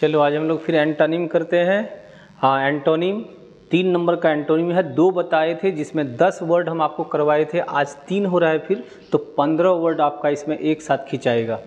चलो आज हम लोग फिर एंटोनिम करते हैं। हाँ, एंटोनिम 3 नंबर का एंटोनिम है। 2 बताए थे जिसमें 10 वर्ड हम आपको करवाए थे, आज 3 हो रहा है फिर, तो 15 वर्ड आपका इसमें एक साथ खिंचाएगा।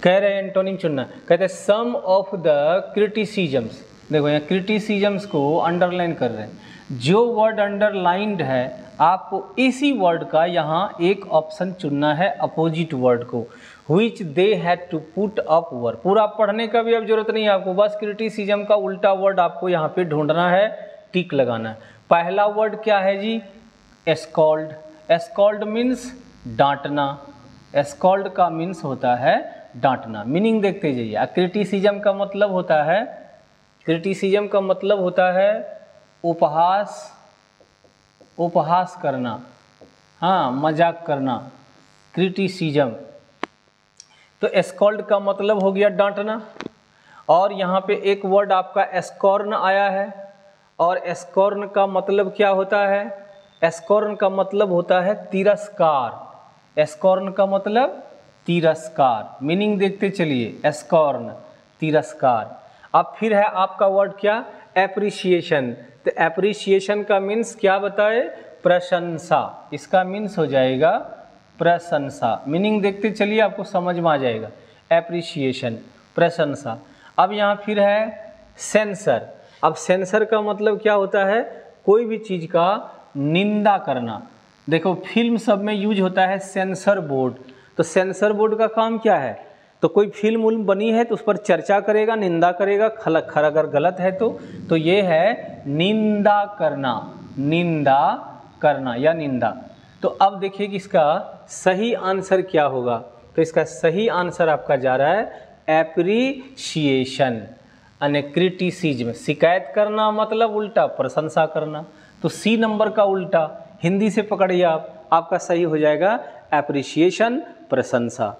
कह रहे हैं एंटोनिम चुनना, कहते हैं सम ऑफ द क्रिटिसिजम्स। देखो यहाँ क्रिटिसिजम्स को अंडरलाइन कर रहे हैं। जो वर्ड अंडरलाइंड है आपको इसी वर्ड का यहाँ एक ऑप्शन चुनना है अपोजिट वर्ड को, which they had to put up were। पूरा पढ़ने का भी अब जरूरत नहीं है आपको, बस क्रिटिसिज्म का उल्टा वर्ड आपको यहाँ पे ढूंढना है, टिक लगाना है। पहला वर्ड क्या है जी? एस्कॉल्ड। एस्कॉल्ड मीन्स डांटना। एस्कॉल्ड का मीन्स होता है डांटना। मीनिंग देखते जाइए। क्रिटिसिज्म का मतलब होता है, क्रिटिसिज्म का मतलब होता है उपहास, उपहास करना, हाँ मजाक करना, क्रिटिसिज्म। तो एस्कॉल्ड का मतलब हो गया डांटना। और यहाँ पे एक वर्ड आपका एस्कॉर्न आया है, और एस्कॉर्न का मतलब क्या होता है? एस्कॉर्न का मतलब होता है तिरस्कार। एस्कॉर्न का मतलब तिरस्कार। मीनिंग देखते चलिए, एस्कॉर्न तिरस्कार। अब फिर है आपका वर्ड क्या? एप्रिसिएशन। तो एप्रिसिएशन का मीन्स क्या बताए? प्रशंसा। इसका मीन्स हो जाएगा प्रशंसा। मीनिंग देखते चलिए, आपको समझ में आ जाएगा। एप्रिसिएशन, प्रशंसा। अब यहाँ फिर है सेंसर। अब सेंसर का मतलब क्या होता है? कोई भी चीज़ का निंदा करना। देखो फिल्म सब में यूज होता है सेंसर बोर्ड। तो सेंसर बोर्ड का काम क्या है? तो कोई फिल्म बनी है तो उस पर चर्चा करेगा, निंदा करेगा, खर अगर गलत है तो ये है निंदा करना, निंदा करना या निंदा। तो अब देखिए कि इसका सही आंसर क्या होगा। तो इसका सही आंसर आपका जा रहा है एप्रिसिएशन। यानी क्रिटिसिज्म, शिकायत करना मतलब उल्टा प्रशंसा करना। तो सी नंबर का उल्टा हिंदी से पकड़िए आप, आपका सही हो जाएगा एप्रिसिएशन, प्रशंसा।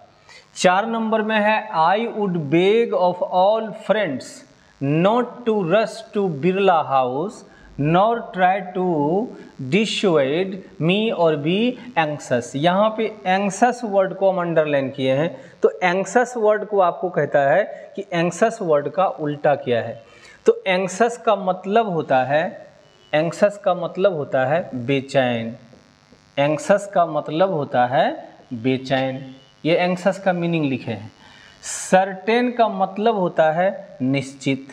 4 नंबर में है I would beg of all friends not to rush to Birla house nor try to dissuade me or be एंक्सस। यहाँ पे एंक्सस वर्ड को हम अंडरलाइन किए हैं। तो एंक्सस वर्ड को आपको कहता है कि एंक्सस वर्ड का उल्टा क्या है। तो एंक्सस का मतलब होता है, एंक्सस का मतलब होता है बेचैन। एंक्सस का मतलब होता है बेचैन। ये एंक्सस का मीनिंग लिखे हैं। सर्टेन का मतलब होता है निश्चित।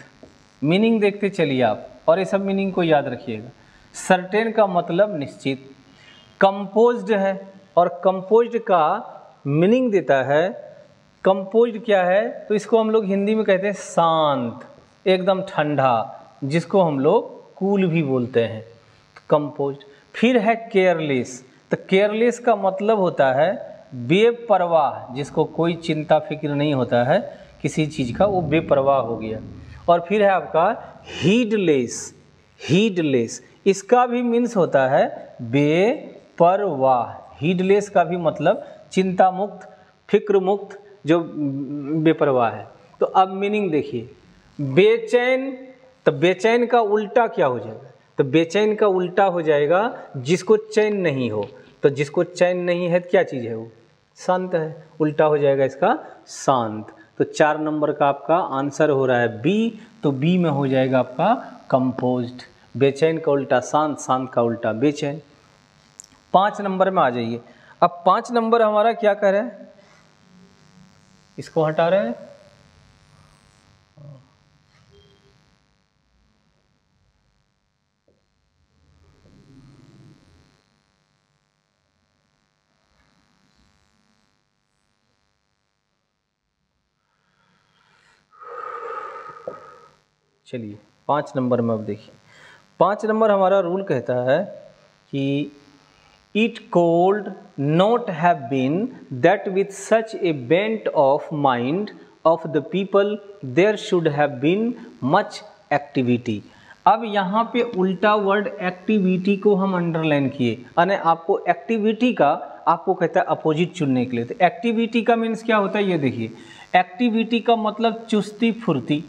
मीनिंग देखते चलिए आप, और ये सब मीनिंग को याद रखिएगा। सर्टेन का मतलब निश्चित। कंपोज्ड है, और कंपोज्ड का मीनिंग देता है, कंपोज्ड क्या है? तो इसको हम लोग हिंदी में कहते हैं शांत, एकदम ठंडा, जिसको हम लोग कूल भी बोलते हैं, कंपोज्ड। फिर है केयरलेस। तो केयरलेस का मतलब होता है बेपरवाह, जिसको कोई चिंता फिक्र नहीं होता है किसी चीज़ का, वो बेपरवाह हो गया। और फिर है आपका हीडलेस। हीडलेस इसका भी मीन्स होता है बेपरवाह। हीडलेस का भी मतलब चिंता मुक्त, फिक्र मुक्त, जो बेपरवाह है। तो अब मीनिंग देखिए, बेचैन। तो बेचैन का उल्टा क्या हो जाएगा? तो बेचैन का उल्टा हो जाएगा जिसको चैन नहीं हो। तो जिसको चैन नहीं है क्या चीज़ है? वो शांत है। उल्टा हो जाएगा इसका शांत। तो 4 नंबर का आपका आंसर हो रहा है बी। तो बी में हो जाएगा आपका कंपोज्ड। बेचैन का उल्टा शांत, शांत का उल्टा बेचैन। 5 नंबर में आ जाइए। अब 5 नंबर हमारा क्या कह रहे हैं? इसको हटा रहे हैं। चलिए 5 नंबर में अब देखिए। 5 नंबर हमारा रूल कहता है कि it could not have been that with such a bent of mind of the people there should have been much activity. अब यहाँ पे उल्टा वर्ड एक्टिविटी को हम अंडरलाइन किए, यानी आपको एक्टिविटी का आपको कहता है अपोजिट चुनने के लिए। तो एक्टिविटी का मीन्स क्या होता है ये देखिए। एक्टिविटी का मतलब चुस्ती फुर्ती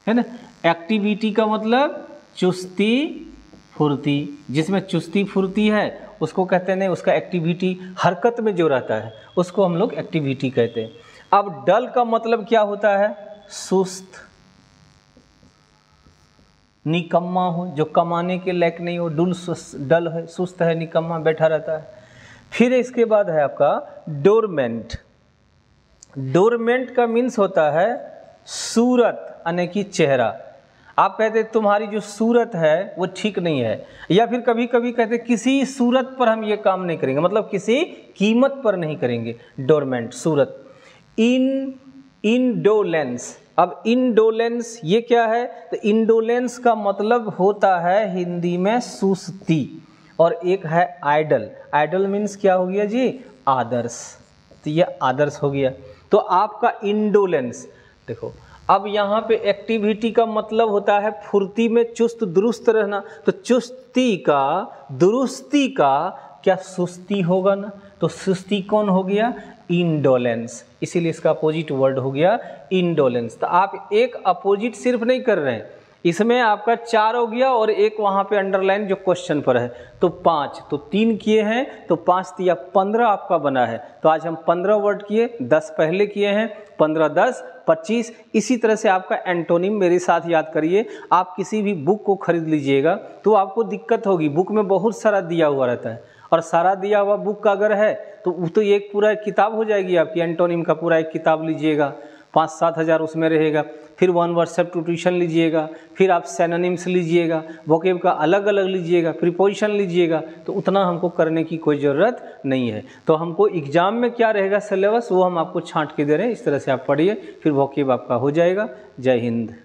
है ना। एक्टिविटी का मतलब चुस्ती फुर्ती। जिसमें चुस्ती फुर्ती है उसको कहते हैं, नहीं उसका एक्टिविटी हरकत में जो रहता है उसको हम लोग एक्टिविटी कहते हैं। अब डल का मतलब क्या होता है? सुस्त। निकम्मा हो, जो कमाने के लायक नहीं हो, डल है, सुस्त है, निकम्मा बैठा रहता है। फिर इसके बाद है आपका डोरमेंट। डोरमेंट का मीन्स होता है सूरत यानी कि चेहरा। आप कहते तुम्हारी जो सूरत है वो ठीक नहीं है, या फिर कभी कभी कहते किसी सूरत पर हम ये काम नहीं करेंगे, मतलब किसी कीमत पर नहीं करेंगे। डोरमेंट सूरत। इंडोलेंस। अब इंडोलेंस ये क्या है? तो इंडोलेंस का मतलब होता है हिंदी में सुस्ती। और एक है आइडल। आइडल मीन्स क्या हो गया जी? आदर्श। तो ये आदर्श हो गया। तो आपका इंडोलेंस देखो, अब यहाँ पे एक्टिविटी का मतलब होता है फुर्ती में चुस्त दुरुस्त रहना। तो चुस्ती का, दुरुस्ती का क्या सुस्ती होगा ना, तो सुस्ती कौन हो गया? इंडोलेंस। इसीलिए इसका अपोजिट वर्ड हो गया इंडोलेंस। तो आप एक अपोजिट सिर्फ नहीं कर रहे हैं, इसमें आपका 4 हो गया और एक वहाँ पे अंडरलाइन जो क्वेश्चन पर है, तो 5। तो 3 किए हैं तो 5 या 15 आपका बना है। तो आज हम 15 वर्ड किए, 10 पहले किए हैं, 15, 10, 25। इसी तरह से आपका एंटोनिम मेरे साथ याद करिए। आप किसी भी बुक को खरीद लीजिएगा तो आपको दिक्कत होगी, बुक में बहुत सारा दिया हुआ रहता है, और सारा दिया हुआ बुक का अगर है तो एक पूरा एक किताब हो जाएगी आपकी। एंटोनिम का पूरा एक किताब लीजिएगा, 5-7 हज़ार उसमें रहेगा। फिर 1 वर्ड सब्स्टिट्यूशन लीजिएगा, फिर आप सिनोनिम्स लीजिएगा, वोकेब का अलग अलग लीजिएगा, प्रीपोजिशन लीजिएगा। तो उतना हमको करने की कोई ज़रूरत नहीं है। तो हमको एग्जाम में क्या रहेगा सिलेबस, वो हम आपको छांट के दे रहे हैं। इस तरह से आप पढ़िए, फिर वोकेब आपका हो जाएगा। जय हिंद।